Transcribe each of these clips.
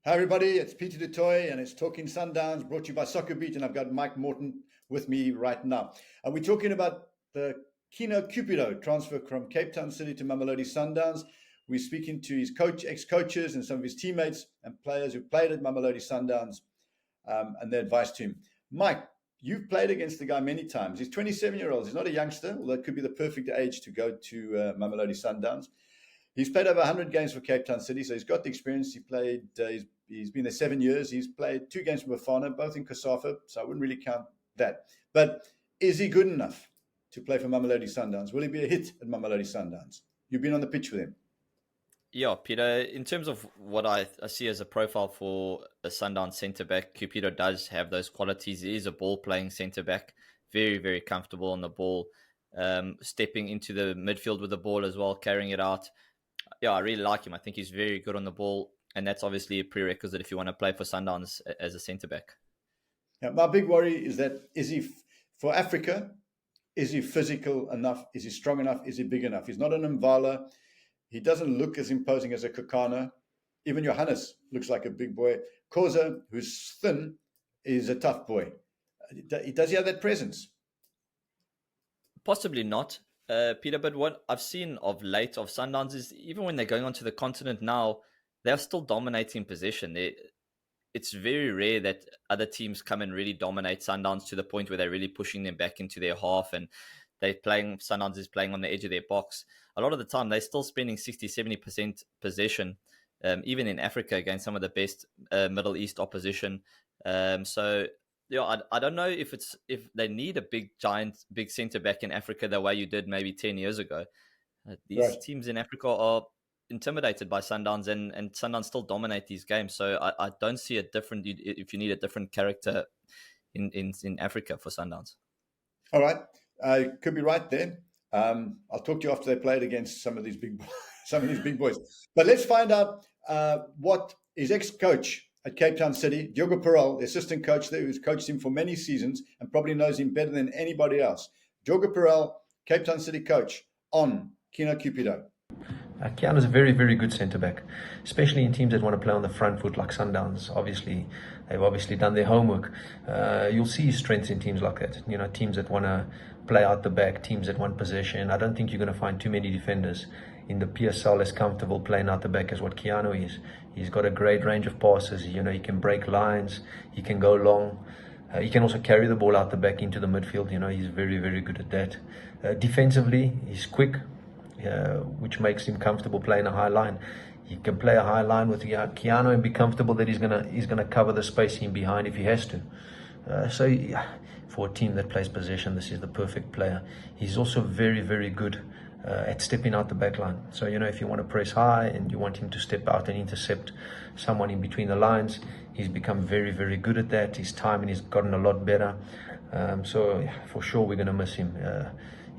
Hi everybody, it's Peter the Toy and it's Talking Sundowns, brought to you by SoccerBeat, and I've got Mike Morton with me right now. And we're talking about the Keanu Cupido transfer from Cape Town City to Mamelodi Sundowns. We're speaking to his ex-coaches and some of his teammates and players who played at Mamelodi Sundowns and their advice to him. Mike, you've played against the guy many times. He's 27-year-old. He's not a youngster, although it could be the perfect age to go to Mamelodi Sundowns. He's played over 100 games for Cape Town City, so he's got the experience. He's been there 7 years. He's played 2 games for Bafana, both in COSAFA, so I wouldn't really count that. But is he good enough to play for Mamelodi Sundowns? Will he be a hit at Mamelodi Sundowns? You've been on the pitch with him. Yeah, Peter, in terms of what I see as a profile for a Sundowns centre-back, Cupido does have those qualities. He is a ball-playing centre-back, very, very comfortable on the ball, stepping into the midfield with the ball as well, carrying it out. Yeah, I really like him. I think he's very good on the ball, and that's obviously a prerequisite if you want to play for Sundowns as a centre-back. Yeah, my big worry is that, for Africa, is he physical enough? Is he strong enough? Is he big enough? He's not an Mvala. He doesn't look as imposing as a Keano. Even Johannes looks like a big boy. Koza, who's thin, is a tough boy. Does he have that presence? Possibly not, Peter, but what I've seen of late of Sundowns is even when they're going onto the continent now, they're still dominating possession. It's very rare that other teams come and really dominate Sundowns to the point where they're really pushing them back into their half and Sundowns is playing on the edge of their box. A lot of the time, they're still spending 60-70% possession, even in Africa against some of the best Middle East opposition. So, yeah, I don't know if they need a big centre back in Africa the way you did maybe 10 years ago. These teams in Africa are intimidated by Sundowns, and Sundowns still dominate these games. So I don't see if you need a different character in Africa for Sundowns. All right. Could be right there. I'll talk to you after they played against some of these big boys. But let's find out what his ex-coach at Cape Town City, Diogo Peral, the assistant coach there, who's coached him for many seasons and probably knows him better than anybody else. Diogo Peral, Cape Town City coach, on Keano Cupido. Keano's a very, very good centre-back, especially in teams that want to play on the front foot like Sundowns. They've obviously done their homework. You'll see his strengths in teams like that. You know, teams that want to play out the back, teams that want possession. I don't think you're going to find too many defenders in the PSL as comfortable playing out the back as what Keano is. He's got a great range of passes. You know, he can break lines. He can go long. He can also carry the ball out the back into the midfield. You know, he's very, very good at that. Defensively, he's quick. Which makes him comfortable playing a high line. He can play a high line with Keano and be comfortable that he's gonna cover the space in behind if he has to. For a team that plays possession, this is the perfect player. He's also very, very good at stepping out the back line. So, you know, if you want to press high and you want him to step out and intercept someone in between the lines, he's become very, very good at that. His timing has gotten a lot better. So for sure we're going to miss him.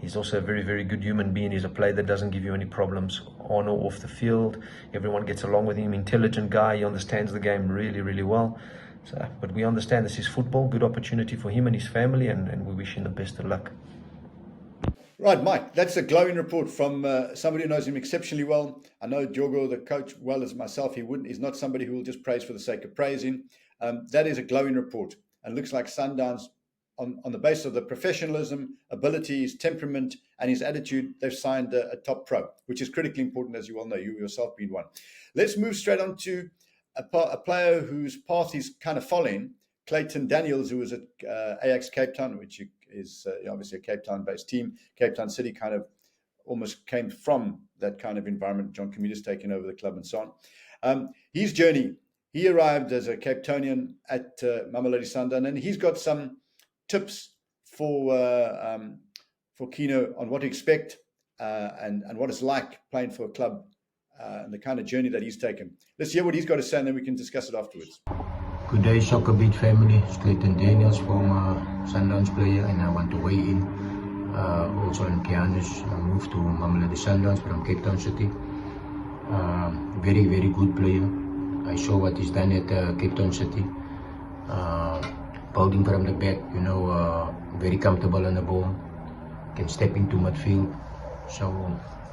He's also a very, very good human being. He's a player that doesn't give you any problems on or off the field. Everyone gets along with him. Intelligent guy. He understands the game really, really well. But we understand this is football. Good opportunity for him and his family, and we wish him the best of luck. Right, Mike, that's a glowing report from somebody who knows him exceptionally well. I know Diogo, the coach, well as myself. He's not somebody who will just praise for the sake of praising. That is a glowing report, and looks like Sundowns, on the basis of the professionalism, abilities, temperament, and his attitude, they've signed a top pro, which is critically important, as you well know, you yourself being one. Let's move straight on to a player whose path he's kind of following, Clayton Daniels, who was at Ajax Cape Town, which is obviously a Cape Town-based team. Cape Town City kind of almost came from that kind of environment. John Comeda's taken over the club and so on. His journey, he arrived as a Cape Townian at Mamelodi Sundowns, and he's got some tips for Keano on what to expect and what it's like playing for a club and the kind of journey that he's taken. Let's hear what he's got to say, and then we can discuss it afterwards. Good day, SoccerBeat family. It's Clayton Daniels, former Sundowns player, and I want to weigh in also on Keanu's move to Mamelodi Sundowns from Cape Town City. Very, very good player. I saw what he's done at Cape Town City. Holding from the back, very comfortable on the ball, can step into midfield. So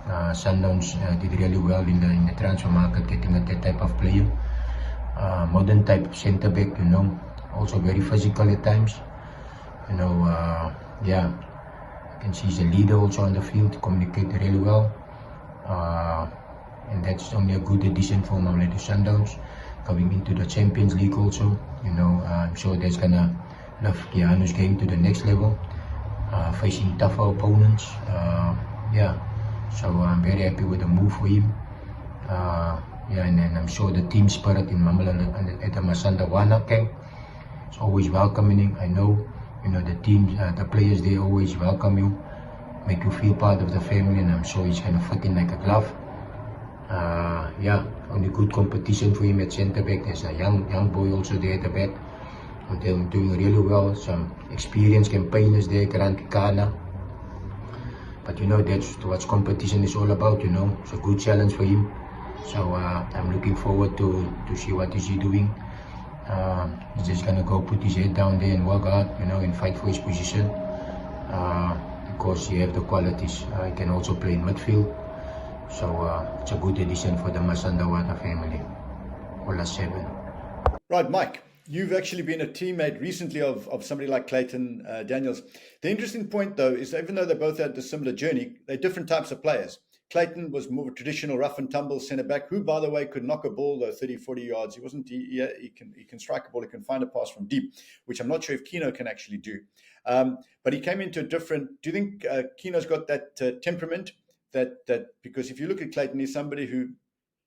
Sundowns did really well in the transfer market, getting that type of player. modern type of centre back, also very physical at times. Yeah, I can see he's a leader also on the field, communicate really well. And that's only a good addition for Mamelodi Sundowns going into the Champions League also. I'm sure that's gonna lift Keano's game to the next level, facing tougher opponents. Yeah, so I'm very happy with the move for him. And then I'm sure the team spirit in Mamelodi at the Masandawana camp is always welcoming. I know, the teams, the players, they always welcome you, make you feel part of the family, and I'm sure he's gonna fit in like a glove. Only good competition for him at centre back. There's a young boy also there at the back, and they're doing really well. Some experienced campaigners there, Keano. But that's what competition is all about. It's a good challenge for him. So I'm looking forward to see what is he doing. He's just gonna go put his head down there and work hard, and fight for his position. Because he have the qualities. He can also play in midfield. So it's a good addition for the Masandawana family. All are 7. Right, Mike, you've actually been a teammate recently of somebody like Clayton Daniels. The interesting point, though, is that even though they both had a similar journey, they're different types of players. Clayton was more of a traditional rough and tumble centre-back who, by the way, could knock a ball, though, 30, 40 yards. He can strike a ball, he can find a pass from deep, which I'm not sure if Keano can actually do. But he came into a different... Do you think Keano's got that temperament? That because if you look at Clayton, he's somebody who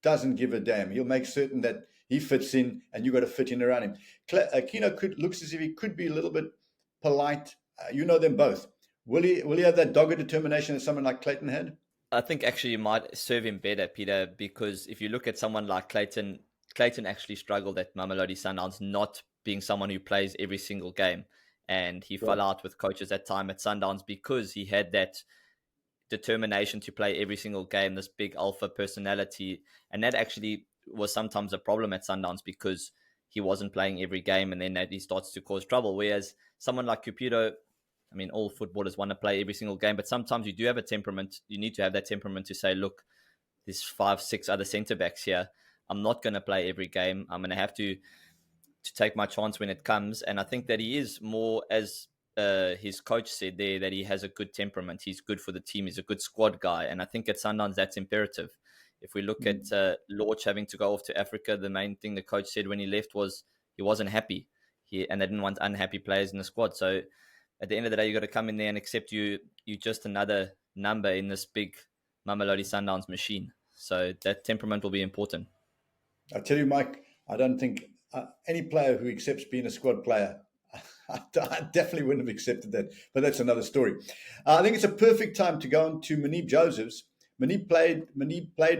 doesn't give a damn. He'll make certain that he fits in and you've got to fit in around him. Keano looks as if he could be a little bit polite. You know them both. Will he have that dogged determination that someone like Clayton had? I think actually it might serve him better, Peter, because if you look at someone like Clayton actually struggled at Mamelodi Sundowns, not being someone who plays every single game. And he fell out with coaches that time at Sundowns because he had that determination to play every single game, this big alpha personality. And that actually was sometimes a problem at Sundowns because he wasn't playing every game and then he starts to cause trouble. Whereas someone like Cupido, I mean, all footballers want to play every single game, but sometimes you do have a temperament. You need to have that temperament to say, look, there's 5, 6 other centre-backs here. I'm not going to play every game. I'm going to have to take my chance when it comes. And I think that he is more, as his coach said there, that he has a good temperament. He's good for the team. He's a good squad guy. And I think at Sundowns, that's imperative. If we look at Lorch having to go off to Africa, the main thing the coach said when he left was he wasn't happy. And they didn't want unhappy players in the squad. So at the end of the day, you got to come in there and accept you're just another number in this big Mamelodi Sundowns machine. So that temperament will be important. I tell you, Mike, I don't think any player who accepts being a squad player, I definitely wouldn't have accepted that. But that's another story. I think it's a perfect time to go on to Moeneeb Josephs. Moeneeb played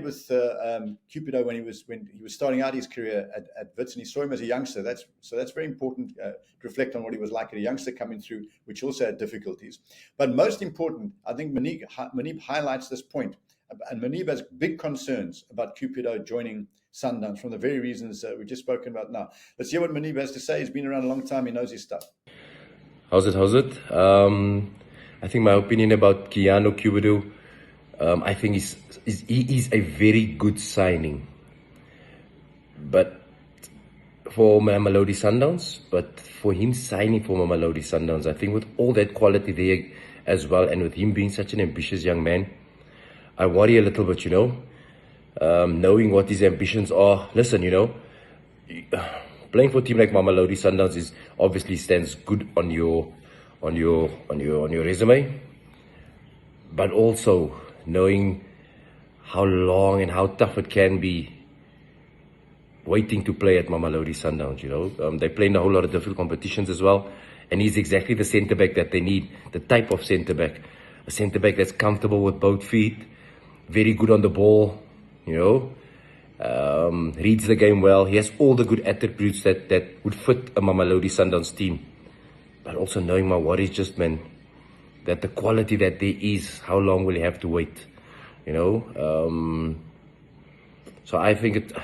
with Cupido when he was starting out his career at Wits, and he saw him as a youngster. That's very important to reflect on what he was like as a youngster coming through, which also had difficulties. But most important, I think Moeneeb highlights this point, and Moeneeb has big concerns about Cupido joining Sundowns from the very reasons we've just spoken about now. Let's hear what Moeneeb has to say. He's been around a long time. He knows his stuff. How's it? I think my opinion about Keanu Cupido, I think he is a very good signing. But for Mamelodi Sundowns, but for him signing for Mamelodi Sundowns, I think with all that quality there as well, and with him being such an ambitious young man, I worry a little bit, knowing what his ambitions are. Listen, playing for a team like Mamelodi Sundowns is obviously stands good on your resume, but also knowing how long and how tough it can be waiting to play at Mamelodi Sundowns. They play in a whole lot of different competitions as well, and he's exactly the centre back that they need, the type of centre back, a centre back that's comfortable with both feet, very good on the ball, reads the game well. He has all the good attributes that would fit a Mamelodi Sundowns team. But also knowing my worries, just, man, that the quality that there is, how long will he have to wait? So I think I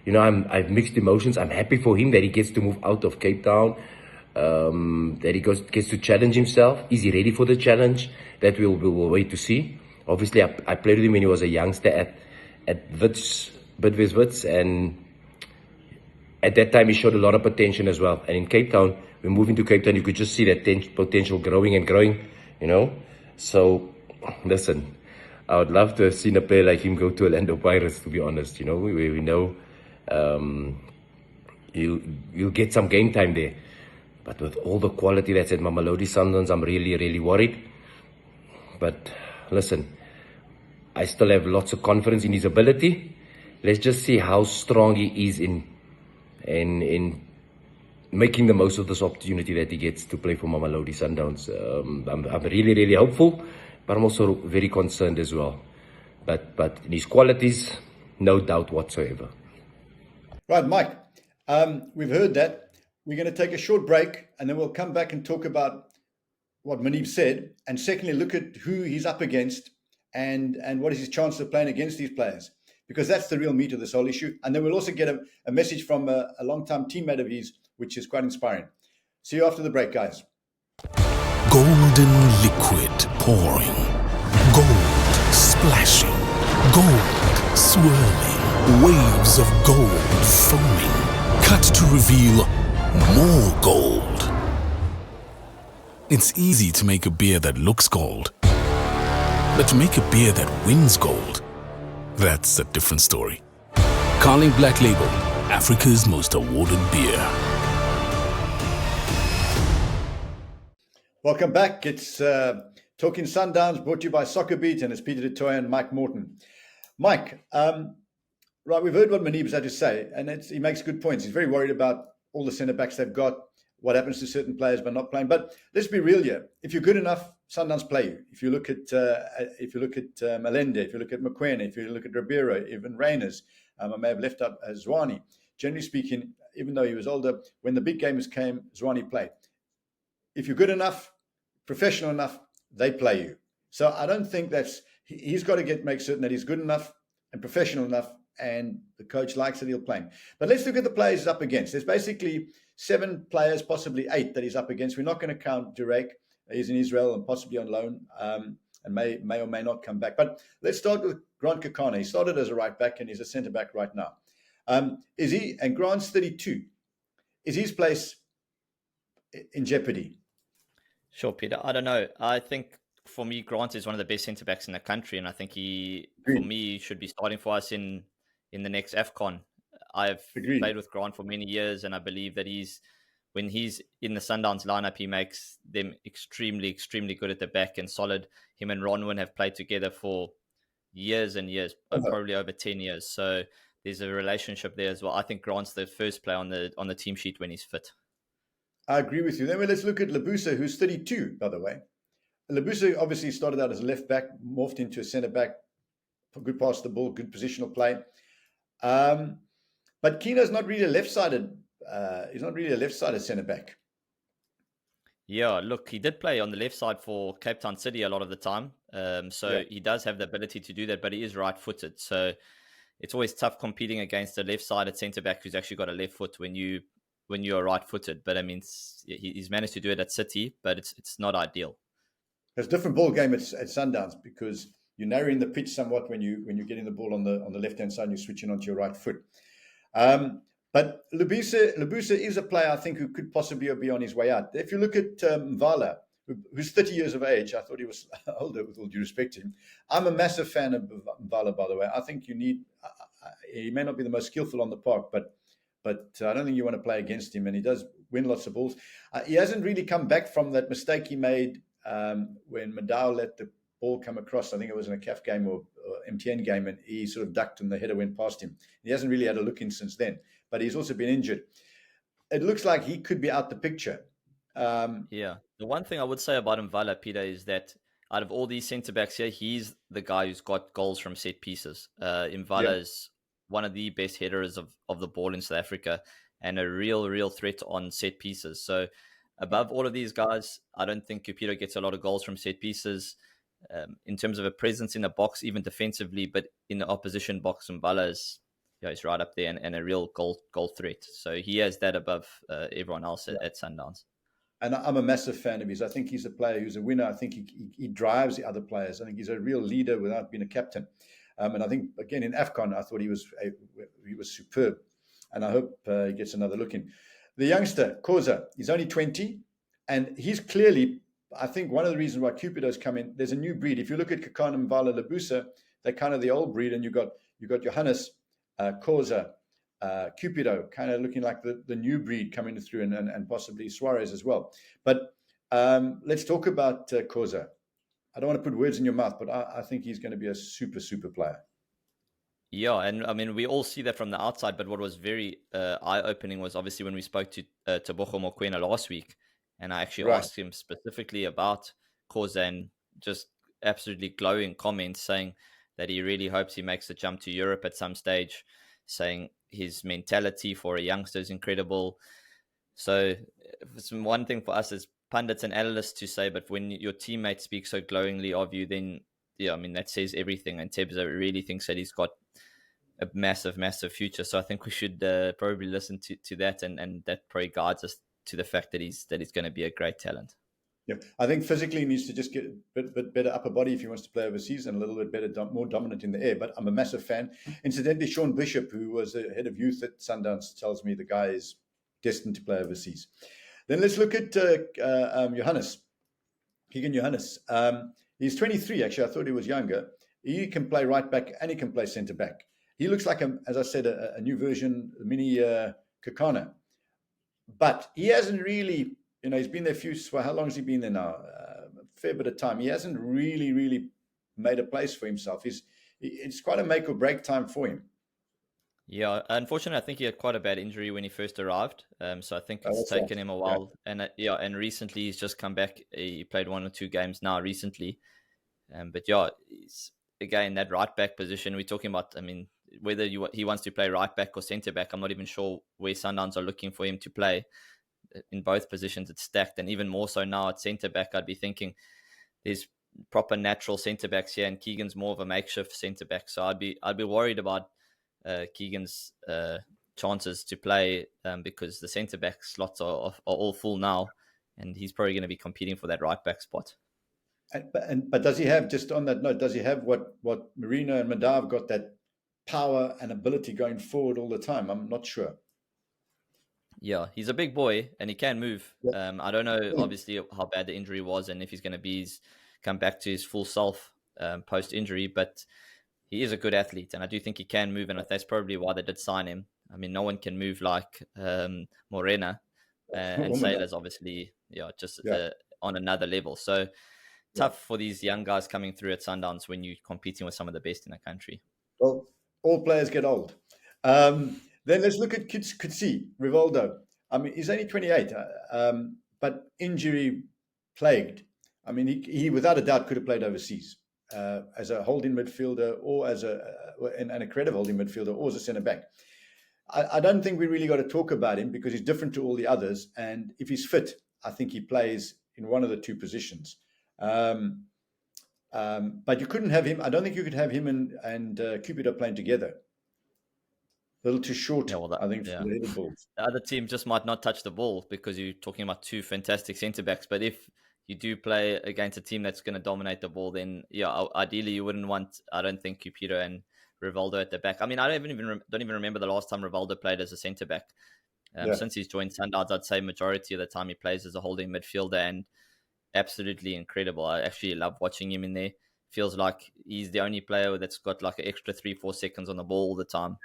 have mixed emotions. I'm happy for him that he gets to move out of Cape Town, that he gets to challenge himself. Is he ready for the challenge? That we'll wait to see. Obviously, I played with him when he was a youngster at Wits, Bidvest Wits, and at that time he showed a lot of potential as well. And in Cape Town, when moving to Cape Town, you could just see that potential growing and growing, you know. So, listen, I would love to have seen a player like him go to Orlando Pirates, to be honest, you know, where we know you'll get some game time there. But with all the quality that's at Mamelodi Sundowns, I'm really, really worried. But listen, I still have lots of confidence in his ability. Let's just see how strong he is in making the most of this opportunity that he gets to play for Mamelodi Sundowns. I'm really, really hopeful, but I'm also very concerned as well. But in his qualities, no doubt whatsoever. Right, Mike, we've heard that. We're going to take a short break, and then we'll come back and talk about what Moeneeb said, and secondly, look at who he's up against and what is his chance of playing against these players, because that's the real meat of this whole issue. And then we'll also get a message from a long-time teammate of his, which is quite inspiring. See you after the break, guys. Golden liquid pouring, gold splashing, gold swirling, waves of gold foaming, cut to reveal more gold. It's easy to make a beer that looks gold, but to make a beer that wins gold, that's a different story. Carling Black Label, Africa's most awarded beer. Welcome back. It's Talking Sundowns, brought to you by SoccerBeat, and it's Peter du Toit and Mike Morton. Mike, right, we've heard what Moeneeb's had to say, and he makes good points. He's very worried about all the centre-backs they've got, what happens to certain players by not playing. But let's be real here. If you're good enough, Sundowns play you. If you look at Malende, if you look at Mokoena, if you look at Ribeiro, even Reyners, I may have left out Zwane. Generally speaking, even though he was older, when the big games came, Zwane played. If you're good enough, professional enough, they play you. So I don't think he's got to make certain that he's good enough and professional enough, and the coach likes it, he'll play him. But let's look at the players he's up against. There's basically 7 players, possibly 8 that he's up against. We're not going to count Durek. He's in Israel and possibly on loan, and may or may not come back. But let's start with Grant Keano. He started as a right back and he's a centre back right now. And Grant's 32. Is his place in jeopardy? Sure, Peter. I don't know. I think for me, Grant is one of the best centre backs in the country, and I think for me, should be starting for us in the next AFCON. I've played with Grant for many years, and I believe that when he's in the Sundowns lineup, he makes them extremely, extremely good at the back and solid. Him and Ronwin have played together for years and years, probably over 10 years. So there's a relationship there as well. I think Grant's the first player on the team sheet when he's fit. I agree with you. Then let's look at Lebusa, who's 32, by the way. Lebusa obviously started out as a left back, morphed into a centre back, good pass the ball, good positional play. But Keano's not really a left-sided. He's not really a left-sided centre back. Yeah, look, he did play on the left side for Cape Town City a lot of the time. He does have the ability to do that, but he is right-footed. So it's always tough competing against a left-sided centre back who's actually got a left foot when you are right-footed. But I mean, he's managed to do it at City, but it's not ideal. It's a different ball game at Sundowns because you're narrowing the pitch somewhat when you're getting the ball on the left-hand side and you're switching onto your right foot. But Lebusa is a player, I think, who could possibly be on his way out. If you look at Mvala, who's 30 years of age, I thought he was older with all due respect to him. I'm a massive fan of Mvala, by the way. I think he may not be the most skillful on the park, but I don't think you want to play against him, and he does win lots of balls. He hasn't really come back from that mistake he made when Madao let the ball come across. I think it was in a CAF game or MTN game, and he sort of ducked and the header went past him. He hasn't really had a look in since then, but he's also been injured. It looks like he could be out the picture. The one thing I would say about Mvala, Peter, is that out of all these centre-backs here, he's the guy who's got goals from set pieces. Mvala is one of the best headers of the ball in South Africa and a real threat on set pieces. So above all of these guys, I don't think Cupido gets a lot of goals from set pieces. In terms of a presence in the box, even defensively, but in the opposition box, Mvala is right up there and a real goal threat. So he has that above everyone else at Sundowns. And I'm a massive fan of his. I think he's a player who's a winner. I think he drives the other players. I think he's a real leader without being a captain. And I think, again, in AFCON, I thought he was superb. and I hope he gets another look in. The youngster, Khoza, he's only 20, and he's clearly, I think, one of the reasons why Cupido's come in. There's a new breed. If you look at Keano and Lebusa, they're kind of the old breed, and you've got Johannes, Khoza, Cupido, kind of looking like the new breed coming through, and possibly Suarez as well. But let's talk about Khoza. I don't want to put words in your mouth, but I think he's going to be a super, super player. Yeah, and I mean, we all see that from the outside, but what was very eye-opening was obviously when we spoke to Tebogo Mokoena last week, and I actually asked him specifically about Khoza, and just absolutely glowing comments saying that he really hopes he makes the jump to Europe at some stage, saying his mentality for a youngster is incredible. So it's one thing for us as pundits and analysts to say, but when your teammates speak so glowingly of you, then I mean, that says everything. And Tebza really thinks that he's got a massive, massive future. So I think we should probably listen to that, and that probably guides us to the fact that he's going to be a great talent. Yeah, I think physically he needs to just get a bit better upper body if he wants to play overseas, and a little bit better, more dominant in the air. But I'm a massive fan. Incidentally, Sean Bishop, who was the head of youth at Sundowns, tells me the guy is destined to play overseas. Then let's look at Johannes, Keegan Johannes. He's 23, actually. I thought he was younger. He can play right back and he can play centre back. He looks like, as I said, a new version, mini Keano. But he hasn't really, he's been there how long has he been there now? A fair bit of time. He hasn't really made a place for himself. It's quite a make or break time for him. Yeah, unfortunately, I think he had quite a bad injury when he first arrived. So I think it's taken him a while. Yeah. And recently he's just come back. He played 1 or 2 games now recently. But yeah, again, that right back position we're talking about, I mean, whether he wants to play right back or centre back, I'm not even sure where Sundowns are looking for him to play. In both positions, it's stacked. And even more so now at centre back, I'd be thinking there's proper natural centre backs here, and Keegan's more of a makeshift centre back. So I'd be worried about Keegan's chances to play because the centre back slots are all full now, and he's probably going to be competing for that right back spot. But does he have, just on that note, does he have what Marino and Madav got, that power and ability going forward all the time? I'm not sure. Yeah, he's a big boy and he can move. I don't know, obviously, how bad the injury was and if he's going to come back to his full self post-injury, but he is a good athlete and I do think he can move, and that's probably why they did sign him. I mean, no one can move like Morena and Sailor's obviously, on another level. So tough for these young guys coming through at Sundowns when you're competing with some of the best in the country. Well, all players get old. Then let's look at Kutsi, Rivaldo. I mean, he's only 28, but injury plagued. I mean, he without a doubt could have played overseas as a holding midfielder or as a creative holding midfielder or as a centre back. I don't think we really got to talk about him because he's different to all the others. And if he's fit, I think he plays in one of the 2 positions. But you couldn't have him. I don't think you could have him and Cupido playing together. A little too short, I think, for the headed balls. The other team just might not touch the ball because you're talking about 2 fantastic centre-backs. But if you do play against a team that's going to dominate the ball, then, ideally you wouldn't want, I don't think, Cupido and Rivaldo at the back. I mean, I don't even remember the last time Rivaldo played as a centre-back. Since he's joined Sundowns, I'd say majority of the time he plays as a holding midfielder, and absolutely incredible. I actually love watching him in there. Feels like he's the only player that's got like an extra 3-4 seconds on the ball all the time.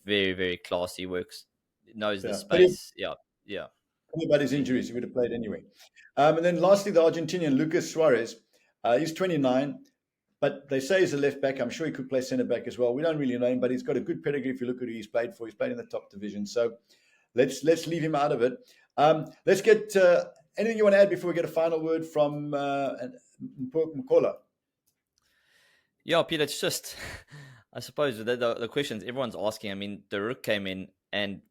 Very, very classy, works, knows the space. Yeah. About his injuries, he would have played anyway. And then lastly, the Argentinian Lucas Suarez. He's 29, but they say he's a left back. I'm sure he could play centre back as well. We don't really know him, but he's got a good pedigree if you look at who he's played for. He's played in the top division. So let's leave him out of it. Let's get anything you want to add before we get a final word from Mpho Makola? Yeah, Peter, it's just, I suppose, the questions everyone's asking. I mean, Daruk came in and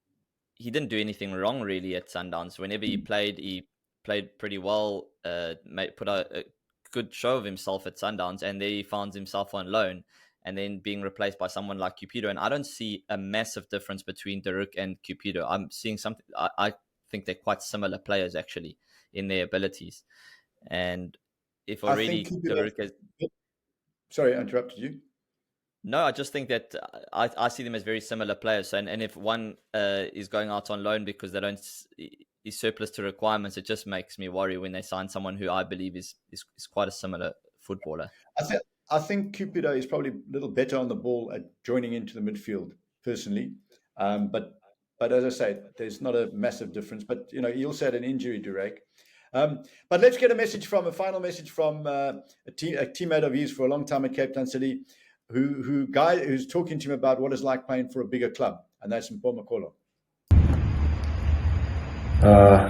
he didn't do anything wrong really at Sundowns. Whenever he played pretty well, put a good show of himself at Sundowns, and there he found himself on loan and then being replaced by someone like Cupido. And I don't see a massive difference between Daruk and Cupido. I'm seeing something, I think they're quite similar players actually in their abilities. And if already Daruk has... Sorry, I interrupted you. No, I just think that I see them as very similar players. And if one is going out on loan because they don't is surplus to requirements, it just makes me worry when they sign someone who I believe is quite a similar footballer. I think Cupido is probably a little better on the ball at joining into the midfield, personally. But as I say, there's not a massive difference. But he also had an injury, Durek. But let's get a final message from a teammate of his for a long time at Cape Town City, who's talking to him about what it's like playing for a bigger club, and that's Mpho Makola.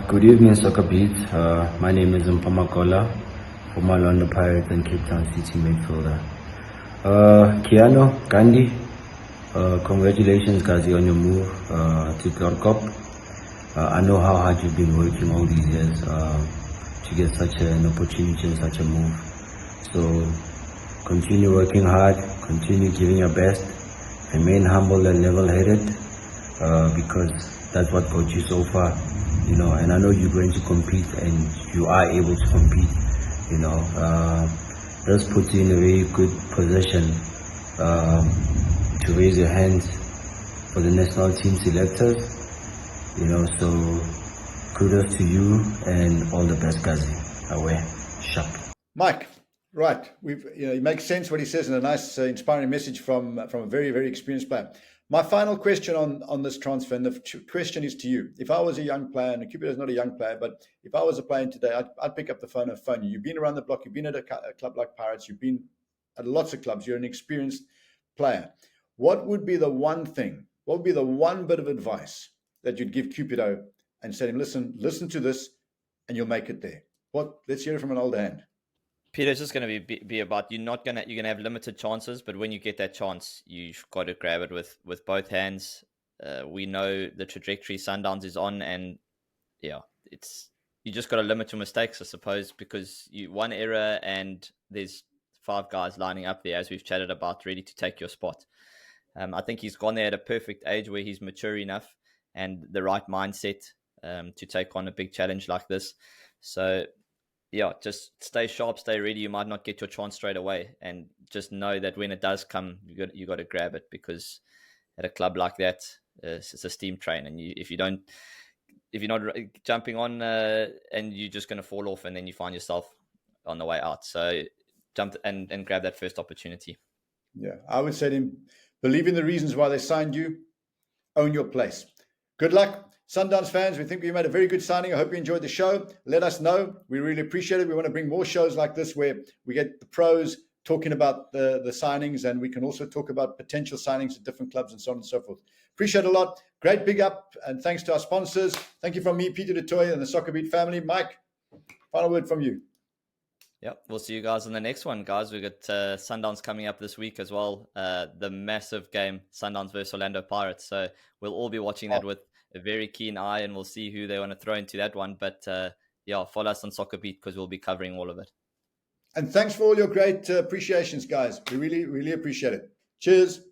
Good evening, SoccerBeat. My name is Mpho Makola, former London Pirates and Cape Town City midfielder. Keano, Gandhi, congratulations, Gazi, on your move to Chloorkop. I know how hard you've been working all these years to get such an opportunity and such a move. So continue working hard, continue giving your best, remain humble and level-headed because that's what got you so far. And I know you're going to compete, and you are able to compete. This puts you in a very good position to raise your hands for the national team selectors. So kudos to you and all the best, Gazi. Away, sharp. Mike, right? It makes sense what he says, and a nice, inspiring message from a very, very experienced player. My final question on this transfer, and the question is to you. If I was a young player, and Cupido is not a young player, but if I was a player today, I'd pick up the phone and phone you. You've been around the block. You've been at a club like Pirates. You've been at lots of clubs. You're an experienced player. What would be the one thing? What would be the one bit of advice that you'd give Cupido and say to him, listen to this, and you'll make it there? Let's hear it from an older hand. Peter, it's just going to be about you're going to have limited chances, but when you get that chance, you've got to grab it with both hands. We know the trajectory Sundowns is on, and you just got to limit your mistakes, I suppose, because one error and there's 5 guys lining up there, as we've chatted about, ready to take your spot. I think he's gone there at a perfect age where he's mature enough and the right mindset to take on a big challenge like this. So just stay sharp, stay ready. You might not get your chance straight away, and just know that when it does come, you got to grab it, because at a club like that, it's a steam train, and if you're not jumping on, and you're just going to fall off, and then you find yourself on the way out. So jump and grab that first opportunity. Yeah, I would say to him, believe in the reasons why they signed you, own your place. Good luck. Sundowns fans, we think we made a very good signing. I hope you enjoyed the show. Let us know. We really appreciate it. We want to bring more shows like this where we get the pros talking about the signings, and we can also talk about potential signings at different clubs and so on and so forth. Appreciate it a lot. Great big up, and thanks to our sponsors. Thank you from me, Peter du Toit, and the SoccerBeat family. Mike, final word from you. Yep, we'll see you guys on the next one, guys. We've got Sundowns coming up this week as well. The massive game, Sundowns versus Orlando Pirates. So we'll all be watching that with a very keen eye, and we'll see who they want to throw into that one. But follow us on SoccerBeat, because we'll be covering all of it. And thanks for all your great appreciations, guys. We really, really appreciate it. Cheers.